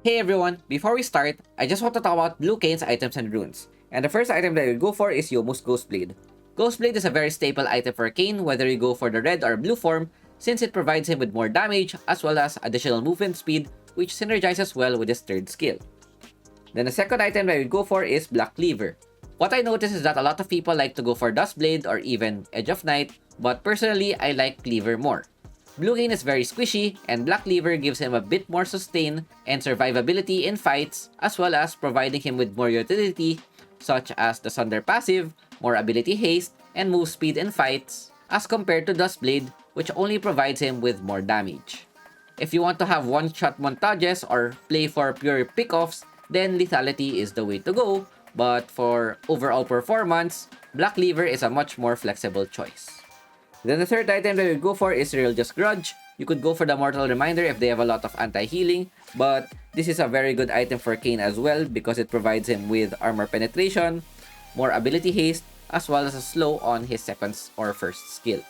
Hey everyone, before we start, I just want to talk about Blue Kayn's items and runes. And the first item that I will go for is Yomu's Ghostblade. Ghostblade is a very staple item for Kayn whether you go for the red or blue form, since it provides him with more damage as well as additional movement speed, which synergizes well with his third skill. Then the second item that I will go for is Black Cleaver. What I noticed is that a lot of people like to go for Duskblade or even Edge of Night, but personally I like Cleaver more. Blue Kayn is very squishy, and Black Cleaver gives him a bit more sustain and survivability in fights, as well as providing him with more utility, such as the Sunder passive, more ability haste, and move speed in fights, as compared to Duskblade, which only provides him with more damage. If you want to have one-shot montages or play for pure pickoffs, then Lethality is the way to go, but for overall performance, Black Cleaver is a much more flexible choice. Then the third item that we go for is Real Just Grudge. You could go for the Mortal Reminder if they have a lot of anti-healing, but this is a very good item for Kayn as well because it provides him with armor penetration, more ability haste, as well as a slow on his second or first skill.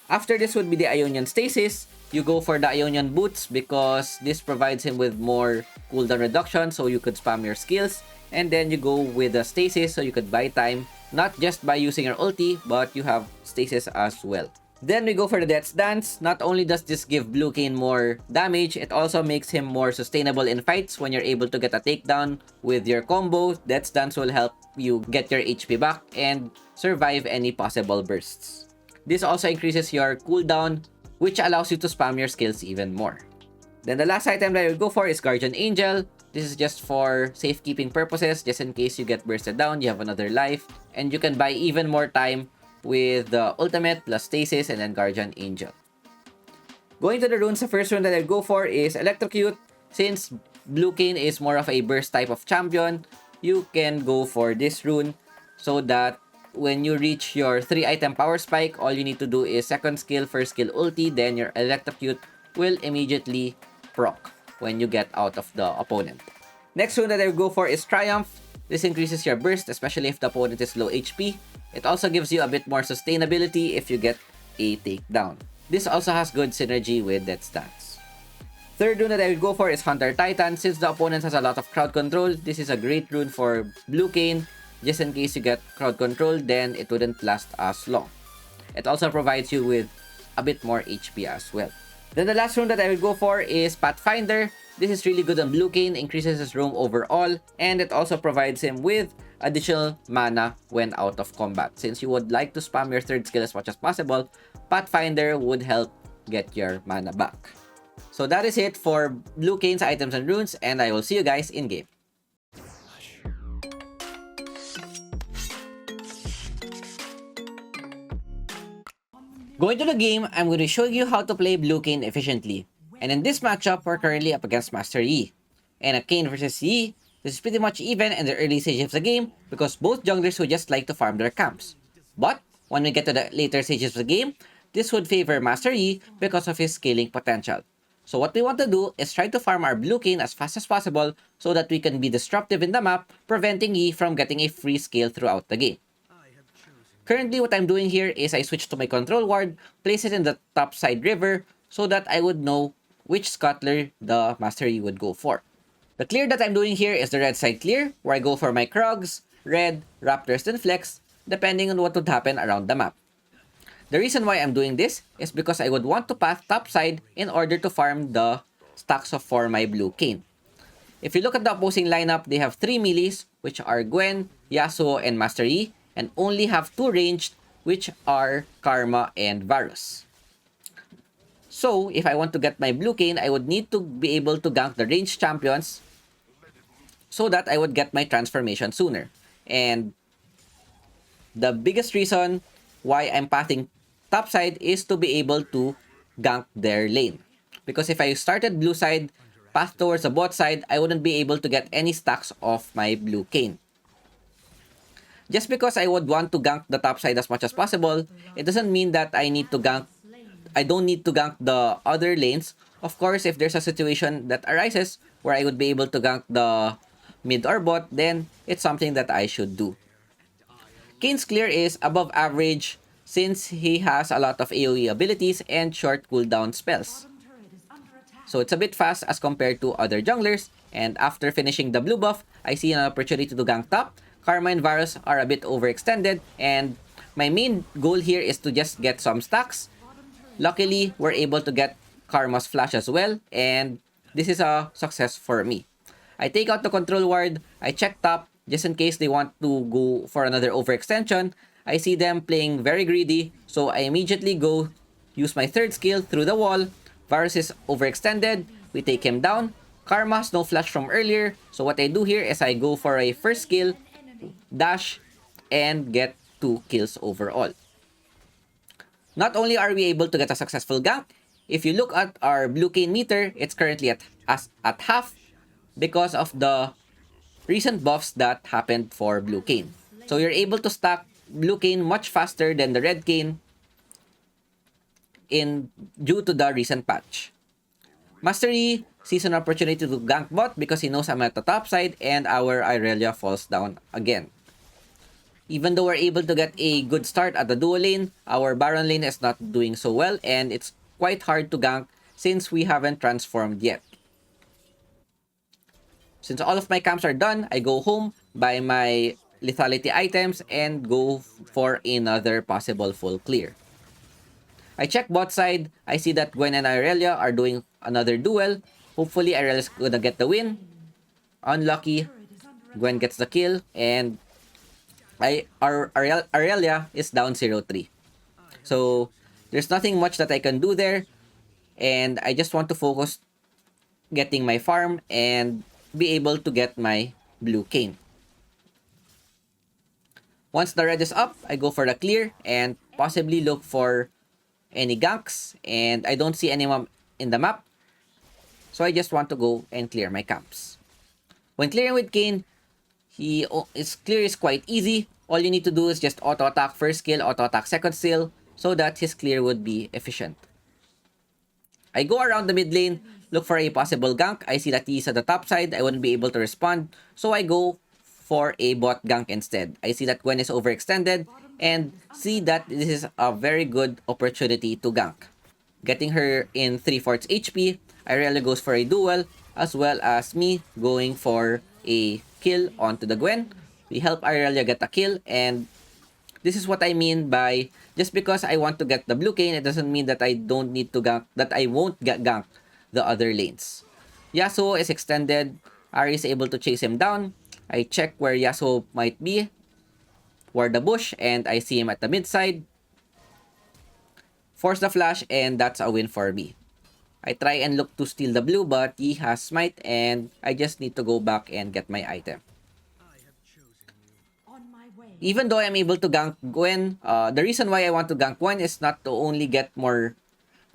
After this would be the Ionian Stasis. You go for the Ionian Boots because this provides him with more cooldown reduction so you could spam your skills. And then you go with the Stasis so you could buy time, not just by using your ulti, but you have Stasis as well. Then we go for the Death's Dance. Not only does this give Blue Kayn more damage, it also makes him more sustainable in fights when you're able to get a takedown with your combo. Death's Dance will help you get your HP back and survive any possible bursts. This also increases your cooldown, which allows you to spam your skills even more. Then the last item that I will go for is Guardian Angel. This is just for safekeeping purposes, just in case you get bursted down, you have another life, and you can buy even more time with the ultimate plus stasis and then Guardian Angel. Going to the runes, the first rune that I'll go for is Electrocute. Since Blue Kayn is more of a burst type of champion, you can go for this rune so that when you reach your 3 item power spike, all you need to do is second skill, first skill ulti, then your Electrocute will immediately proc when you get out of the opponent. Next rune that I will go for is Triumph. This increases your burst, especially if the opponent is low HP. It also gives you a bit more sustainability if you get a takedown. This also has good synergy with Death's Dance. Third rune that I will go for is Hunter Titan. Since the opponent has a lot of crowd control, this is a great rune for Blue Kayn. Just in case you get crowd control, then it wouldn't last as long. It also provides you with a bit more HP as well. Then the last rune that I will go for is Pathfinder. This is really good on Blue Kayn, increases his roam overall, and it also provides him with additional mana when out of combat. Since you would like to spam your third skill as much as possible, Pathfinder would help get your mana back. So that is it for Blue Kayn's items and runes, and I will see you guys in game. Going to the game, I'm going to show you how to play Blue Kayn efficiently. And in this matchup, we're currently up against Master Yi. And a Kayn versus Yi, this is pretty much even in the early stages of the game because both junglers would just like to farm their camps. But when we get to the later stages of the game, this would favor Master Yi because of his scaling potential. So what we want to do is try to farm our Blue Kayn as fast as possible so that we can be disruptive in the map, preventing Yi from getting a free scale throughout the game. Currently, what I'm doing here is I switch to my control ward, place it in the top side river so that I would know which scuttler the Master Yi would go for. The clear that I'm doing here is the red side clear, where I go for my Krogs, Red, Raptors, and Flex, depending on what would happen around the map. The reason why I'm doing this is because I would want to path top side in order to farm the stacks for my Blue Kayn. If you look at the opposing lineup, they have 3 melees, which are Gwen, Yasuo, and Master Yi, and only have 2 ranged, which are Karma and Varus. So, if I want to get my Blue Kayn, I would need to be able to gank the ranged champions so that I would get my transformation sooner. And the biggest reason why I'm pathing topside is to be able to gank their lane. Because if I started blue side, path towards the bot side, I wouldn't be able to get any stacks of my Blue Kayn. Just because I would want to gank the top side as much as possible, it doesn't mean that I don't need to gank the other lanes. Of course, if there's a situation that arises where I would be able to gank the mid or bot, then it's something that I should do. Kayn's clear is above average since he has a lot of AoE abilities and short cooldown spells. So it's a bit fast as compared to other junglers, And after finishing the blue buff, I see an opportunity to gank top. Karma and Varus are a bit overextended, and my main goal here is to just get some stacks. Luckily, we're able to get Karma's flash as well, and this is a success for me. I take out the control ward, I check top, just in case they want to go for another overextension. I see them playing very greedy, so I immediately go use my third skill through the wall. Varus is overextended, we take him down. Karma, no flash from earlier, so what I do here is I go for a first skill, dash, and get 2 kills overall. Not only are we able to get a successful gank, if you look at our Blue Kayn meter, it's currently at half because of the recent buffs that happened for Blue Kayn. So you're able to stack Blue Kayn much faster than the Red Kayn due to the recent patch. Master Yi sees an opportunity to gank bot because he knows I'm at the top side and our Irelia falls down again. Even though we're able to get a good start at the duo lane, our Baron lane is not doing so well and it's quite hard to gank since we haven't transformed yet. Since all of my camps are done, I go home, buy my lethality items, and go for another possible full clear. I check bot side, I see that Gwen and Irelia are doing another duel. Hopefully Irelia's gonna get the win. Unlucky, Gwen gets the kill, and Irelia is down 0-3. So there's nothing much that I can do there, and I just want to focus getting my farm and be able to get my Blue Kayn. Once the red is up, I go for the clear and possibly look for any ganks, and I don't see anyone in the map, so I just want to go and clear my camps. When clearing with Kayn, his clear is quite easy. All you need to do is just auto attack first skill, auto attack second skill, so that his clear would be efficient. I go around the mid lane, look for a possible gank. I see that he's at the top side, I wouldn't be able to respond, so I go for a bot gank instead. I see that Gwen is overextended and see that this is a very good opportunity to gank. Getting her in 3/4 HP, Irelia goes for a duel, as well as me going for a kill onto the Gwen. We help Irelia get a kill, and this is what I mean by just because I want to get the Blue Kayn, it doesn't mean that I don't need to gank, that I won't get gank the other lanes. Yasuo is extended, Ari is able to chase him down. I check where Yasuo might be, where the bush, and I see him at the mid side. Force the flash, and that's a win for me. I try and look to steal the blue, but he has smite, and I just need to go back and get my item. Even though I'm able to gank Gwen, the reason why I want to gank Gwen is not to only get more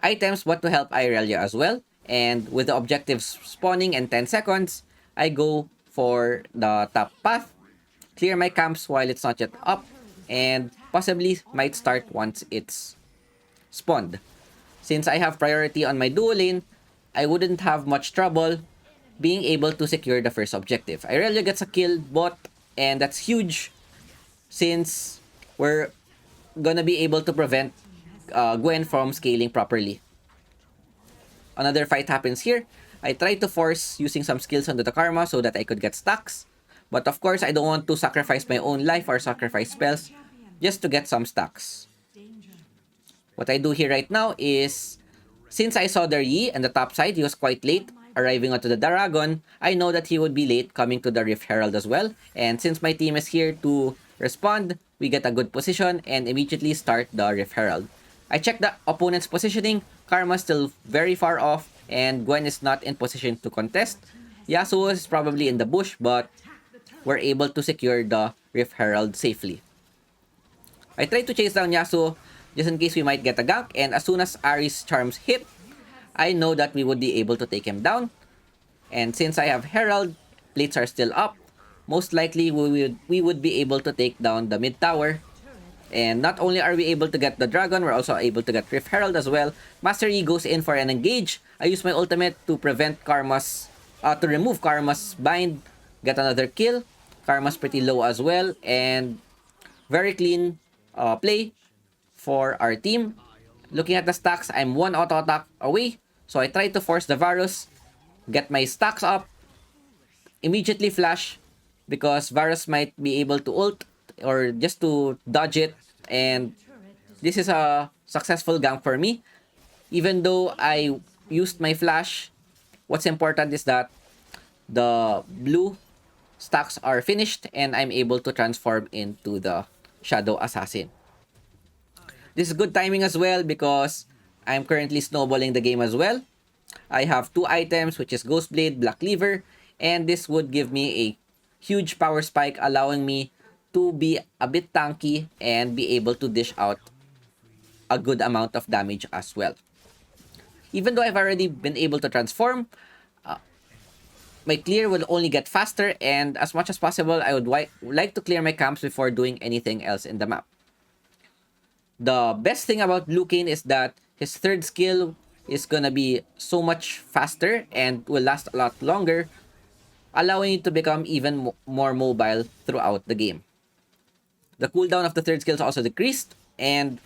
items, but to help Irelia as well. And with the objectives spawning in 10 seconds, I go for the top path, clear my camps while it's not yet up, and possibly might start once it's spawned. Since I have priority on my duo lane, I wouldn't have much trouble being able to secure the first objective. Irelia gets a kill bot, and that's huge since we're gonna be able to prevent Gwen from scaling properly. Another fight happens here. I try to force using some skills onto the Karma so that I could get stacks. But of course, I don't want to sacrifice my own life or sacrifice spells just to get some stacks. What I do here right now is, since I saw their Yi on the top side, he was quite late arriving onto the Dragon. I know that he would be late coming to the Rift Herald as well. And since my team is here to respond, we get a good position and immediately start the Rift Herald. I check the opponent's positioning. Karma's still very far off, and Gwen is not in position to contest. Yasuo is probably in the bush, but we're able to secure the Rift Herald safely. I try to chase down Yasuo just in case we might get a gank, and as soon as Ahri's charms hit, I know that we would be able to take him down. And since I have Herald, plates are still up, most likely we would be able to take down the mid tower. And not only are we able to get the dragon, we're also able to get Rift Herald as well. Master Yi goes in for an engage. I use my ultimate to prevent Karma's, to remove Karma's bind, get another kill. Karma's pretty low as well, and very clean play for our team. Looking at the stacks, I'm one auto attack away, so I try to force the Varus, get my stacks up, immediately flash because Varus might be able to ult or just to dodge it, and this is a successful gank for me. Even though I used my flash, what's important is that the blue stacks are finished and I'm able to transform into the Shadow Assassin. This is good timing as well because I'm currently snowballing the game as well. I have two items, which is Ghostblade, Black Cleaver, and this would give me a huge power spike, allowing me to be a bit tanky and be able to dish out a good amount of damage as well. Even though I've already been able to transform, my clear will only get faster, and as much as possible, I would like to clear my camps before doing anything else in the map. The best thing about Blue Kayn is that his third skill is gonna be so much faster and will last a lot longer, allowing you to become even more mobile throughout the game. The cooldown of the third skill is also decreased, and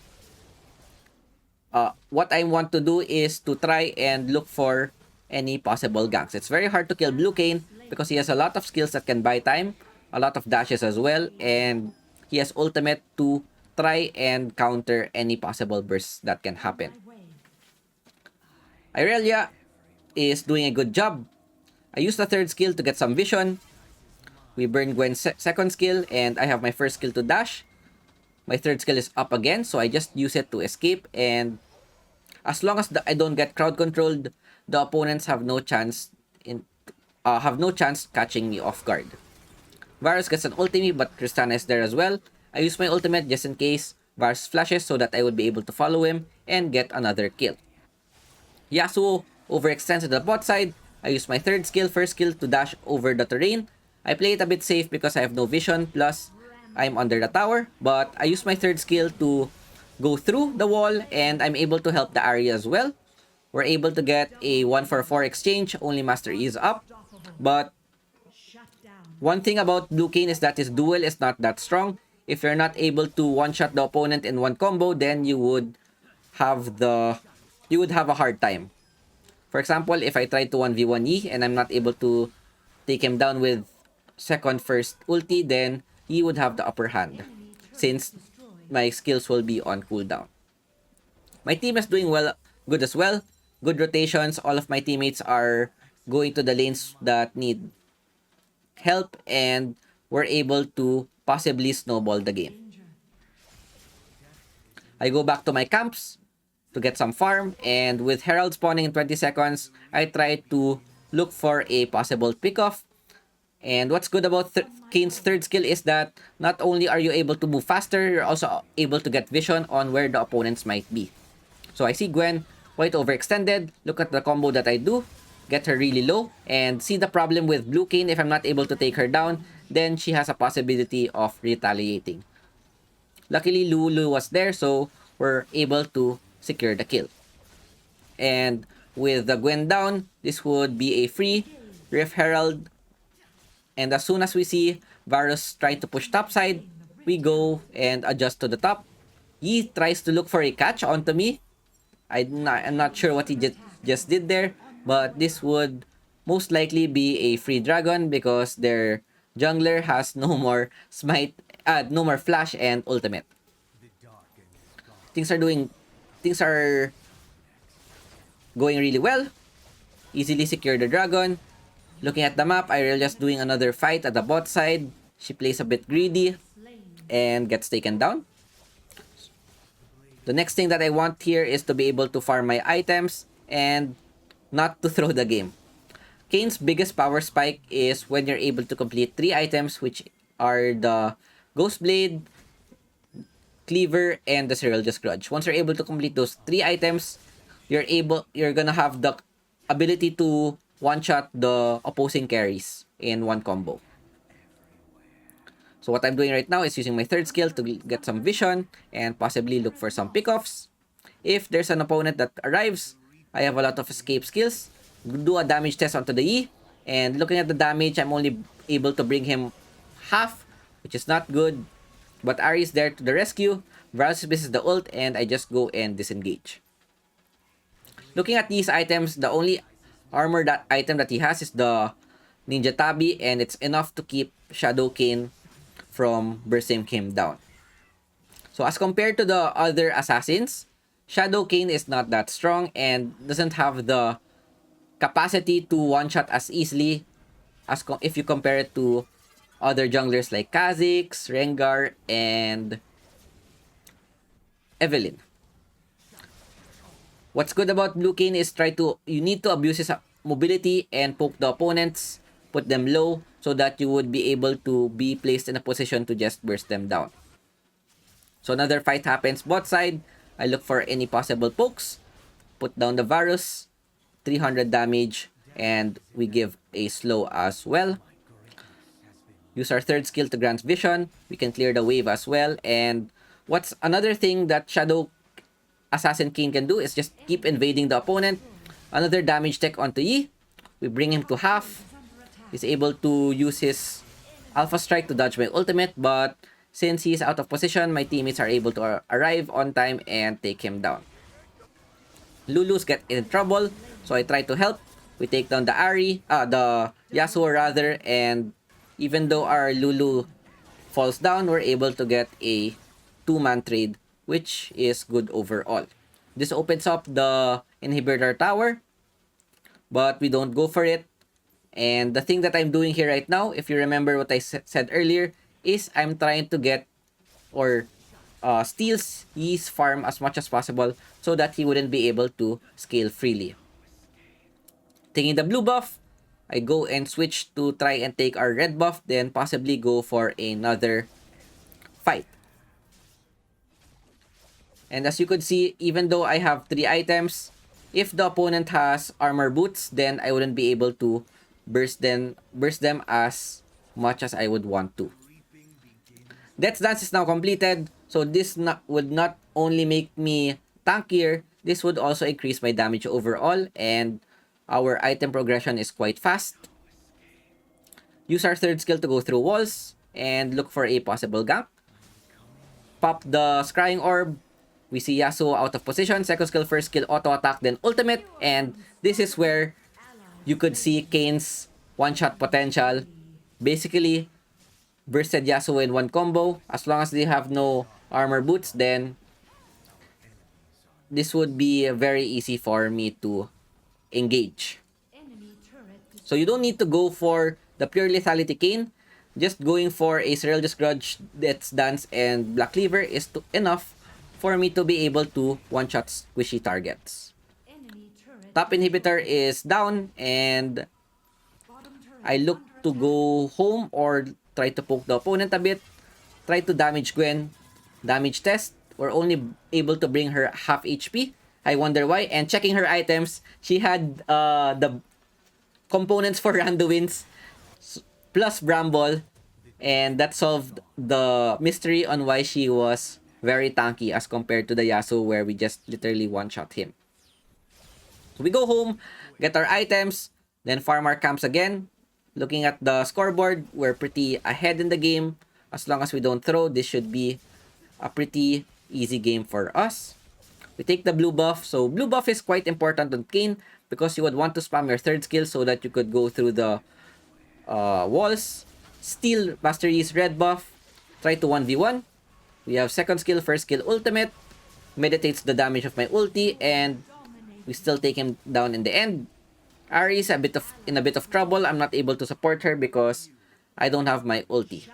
what I want to do is to try and look for any possible ganks. It's very hard to kill Blue Kayn because he has a lot of skills that can buy time, a lot of dashes as well, and he has ultimate to try and counter any possible bursts that can happen. Irelia is doing a good job. I used the third skill to get some vision. We burn Gwen's second skill, and I have my first skill to dash. My third skill is up again, so I just use it to escape, and as long as I don't get crowd controlled, the opponents have no chance catching me off guard. Varus gets an ultimate, but Tristana is there as well. I use my ultimate just in case Varus flashes so that I would be able to follow him and get another kill. Yasuo overextends to the bot side. I use my first skill to dash over the terrain. I play it a bit safe because I have no vision, plus I'm under the tower, but I use my third skill to go through the wall and I'm able to help the area as well. We're able to get a 1-for-4 exchange, only Master E is up, but one thing about Blue Kayn is that his duel is not that strong. If you're not able to one-shot the opponent in one combo, then you would have a hard time. For example, if I try to 1v1 E and I'm not able to take him down with first ulti, then he would have the upper hand since my skills will be on cooldown. My team is doing good as well. Good rotations. All of my teammates are going to the lanes that need help, and we're able to possibly snowball the game. I go back to my camps to get some farm, and with Herald spawning in 20 seconds, I try to look for a possible pickoff. And what's good about Kayn's third skill is that not only are you able to move faster, you're also able to get vision on where the opponents might be. So I see Gwen quite overextended. Look at the combo that I do. Get her really low. And see the problem with Blue Kayn. If I'm not able to take her down, then she has a possibility of retaliating. Luckily, Lulu was there, so we're able to secure the kill. And with the Gwen down, this would be a free Rift Herald. And as soon as we see Varus try to push topside, we go and adjust to the top. He tries to look for a catch onto me. I'm not sure what he just did there, but this would most likely be a free dragon because their jungler has no more smite, no more flash and ultimate. Things are going really well. Easily secure the dragon. Looking at the map, Irelia's doing another fight at the bot side. She plays a bit greedy and gets taken down. The next thing that I want here is to be able to farm my items and not to throw the game. Kayn's biggest power spike is when you're able to complete 3 items, which are the Ghostblade, Cleaver, and the Cereal's Grudge. Once you're able to complete those 3 items, you're gonna have the ability to one-shot the opposing carries in one combo. So what I'm doing right now is using my third skill to get some vision and possibly look for some pickoffs. If there's an opponent that arrives, I have a lot of escape skills. Do a damage test onto the E, and looking at the damage, I'm only able to bring him half, which is not good. But Ari is there to the rescue. Varus misses the ult, and I just go and disengage. Looking at these items, the only item that he has is the Ninja Tabi, and it's enough to keep Shadow Kayn from bursting him down. So as compared to the other assassins, Shadow Kayn is not that strong and doesn't have the capacity to one-shot as easily as if you compare it to other junglers like Kha'Zix, Rengar, and Evelynn. What's good about Blue Kayn is you need to abuse his mobility and poke the opponents, put them low, so that you would be able to be placed in a position to just burst them down. So another fight happens bot side. I look for any possible pokes, put down the Varus, 300 damage, and we give a slow as well. Use our third skill to grant vision. We can clear the wave as well. And what's another thing that Shadow Assassin Kayn can do is just keep invading the opponent. Another damage tech onto Yi. We bring him to half. He's able to use his Alpha Strike to dodge my ultimate, but since he's out of position, my teammates are able to arrive on time and take him down. Lulu's get in trouble, so I try to help. We take down the Yasuo rather, and even though our Lulu falls down, we're able to get a 2-man trade, which is good overall. This opens up the inhibitor tower, but we don't go for it. And the thing that I'm doing here right now, if you remember what I said earlier, is I'm trying to get or steal Yi's farm as much as possible so that he wouldn't be able to scale freely. Taking the blue buff, I go and switch to try and take our red buff, then possibly go for another fight. And as you could see, even though I have 3 items, if the opponent has armor boots, then I wouldn't be able to burst them as much as I would want to. Death's Dance is now completed, so this would not only make me tankier, this would also increase my damage overall, and our item progression is quite fast. Use our third skill to go through walls and look for a possible gank. Pop the Scrying Orb. We see Yasuo out of position. Second skill, first skill, auto attack, then ultimate. And this is where you could see Kayn's one-shot potential. Basically, bursted Yasuo in one combo. As long as they have no armor boots, then this would be very easy for me to engage. So you don't need to go for the pure lethality Kayn. Just going for a Seryl's Grudge, Death's Dance, and Black Cleaver is enough for me to be able to one-shot squishy targets. Top inhibitor is down, and I look to go home or try to poke the opponent a bit. Try to damage Gwen. Damage test. We're only able to bring her half HP. I wonder why. And checking her items, she had the components for Randuin's plus Bramble, and that solved the mystery on why she was very tanky as compared to the Yasuo where we just literally one-shot him. So we go home, get our items, then farm our camps again. Looking at the scoreboard, we're pretty ahead in the game. As long as we don't throw, this should be a pretty easy game for us. We take the blue buff. So blue buff is quite important on Kayn because you would want to spam your third skill so that you could go through the walls. Steal Master Yi's red buff. Try to 1v1. We have second skill, first skill, ultimate. Meditates the damage of my ulti, and we still take him down in the end. Ahri's in a bit of trouble. I'm not able to support her because I don't have my ulti.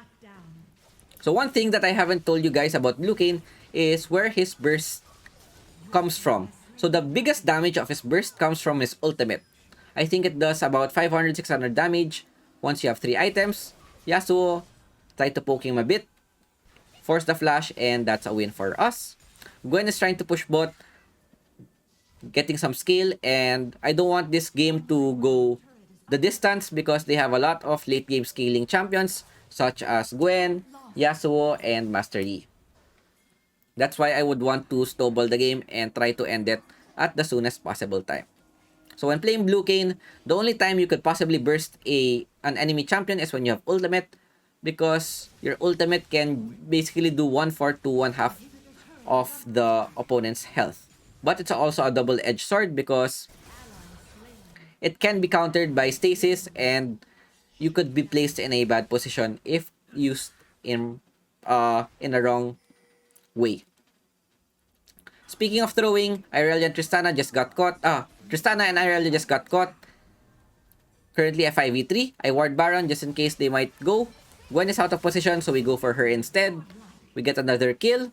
So one thing that I haven't told you guys about Blue Kayn is where his burst comes from. So the biggest damage of his burst comes from his ultimate. I think it does about 500-600 damage once you have 3 items. Yasuo, try to poke him a bit. Force the flash, and that's a win for us. Gwen is trying to push bot, getting some scale, and I don't want this game to go the distance because they have a lot of late game scaling champions such as Gwen, Yasuo, and Master Yi. That's why I would want to snowball the game and try to end it at the soonest possible time. So when playing Blue Kayn, the only time you could possibly burst an enemy champion is when you have ultimate, because your ultimate can basically do 1/4 to 1/2 of the opponent's health. But it's also a double-edged sword because it can be countered by stasis, and you could be placed in a bad position if used in a wrong way. Speaking of throwing, Irelia and Tristana just got caught. Tristana and Irelia just got caught. Currently a 5v3. I ward Baron just in case they might go. Gwen is out of position, so we go for her instead. We get another kill.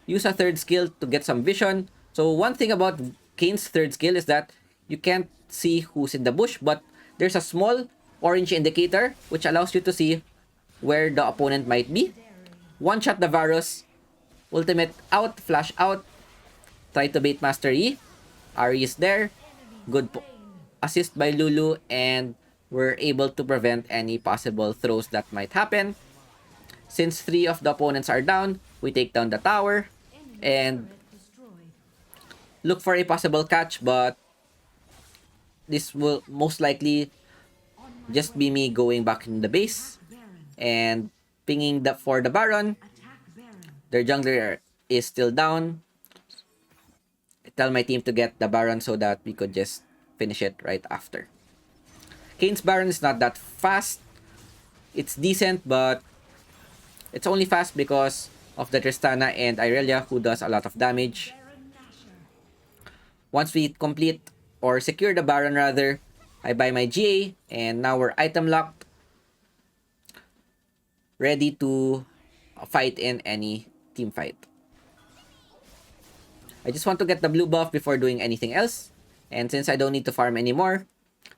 Use a third skill to get some vision. So one thing about Kayn's third skill is that you can't see who's in the bush, but there's a small orange indicator which allows you to see where the opponent might be. One shot the Varus. Ultimate out, flash out. Try to bait Master Yi. Ari is there. Good assist by Lulu, and we're able to prevent any possible throws that might happen. Since 3 of the opponents are down, we take down the tower and look for a possible catch, but this will most likely just be me going back in the base and pinging for the Baron. Their jungler is still down. I tell my team to get the Baron so that we could just finish it right after. Kayn's Baron is not that fast. It's decent, but it's only fast because of the Tristana and Irelia, who does a lot of damage. Once we complete or secure the Baron rather, I buy my GA, and now we're item locked, ready to fight in any team fight. I just want to get the blue buff before doing anything else, and since I don't need to farm anymore,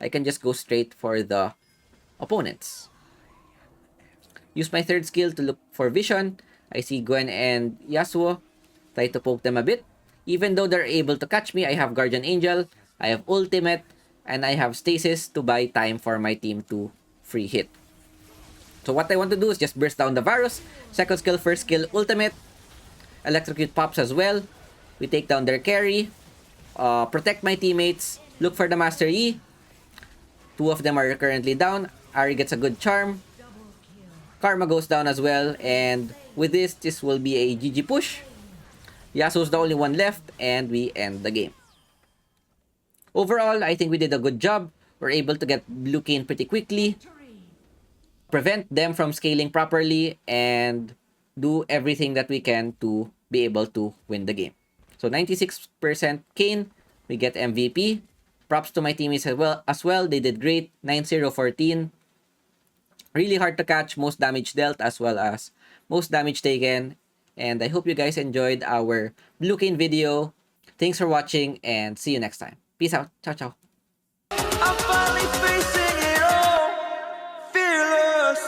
I can just go straight for the opponents. Use my third skill to look for vision. I see Gwen and Yasuo. Try to poke them a bit. Even though they're able to catch me, I have Guardian Angel, I have Ultimate, and I have Stasis to buy time for my team to free hit. So what I want to do is just burst down the Varus. Second skill, first skill, Ultimate. Electrocute pops as well. We take down their carry. Protect my teammates. Look for the Master Yi. 2 of them are currently down. Ari gets a good charm. Karma goes down as well. And with this will be a GG push. Yasuo's the only one left, and we end the game. Overall, I think we did a good job. We're able to get Blue Kayn pretty quickly, prevent them from scaling properly, and do everything that we can to be able to win the game. So 96% Kayn, we get MVP. Props to my teammates as well. They did great. 9-0-14. Really hard to catch, most damage dealt as well as most damage taken. And I hope you guys enjoyed our Blue Kayn video. Thanks for watching, and see you next time. Peace out. Ciao, ciao. I'm finally facing it all, fearless.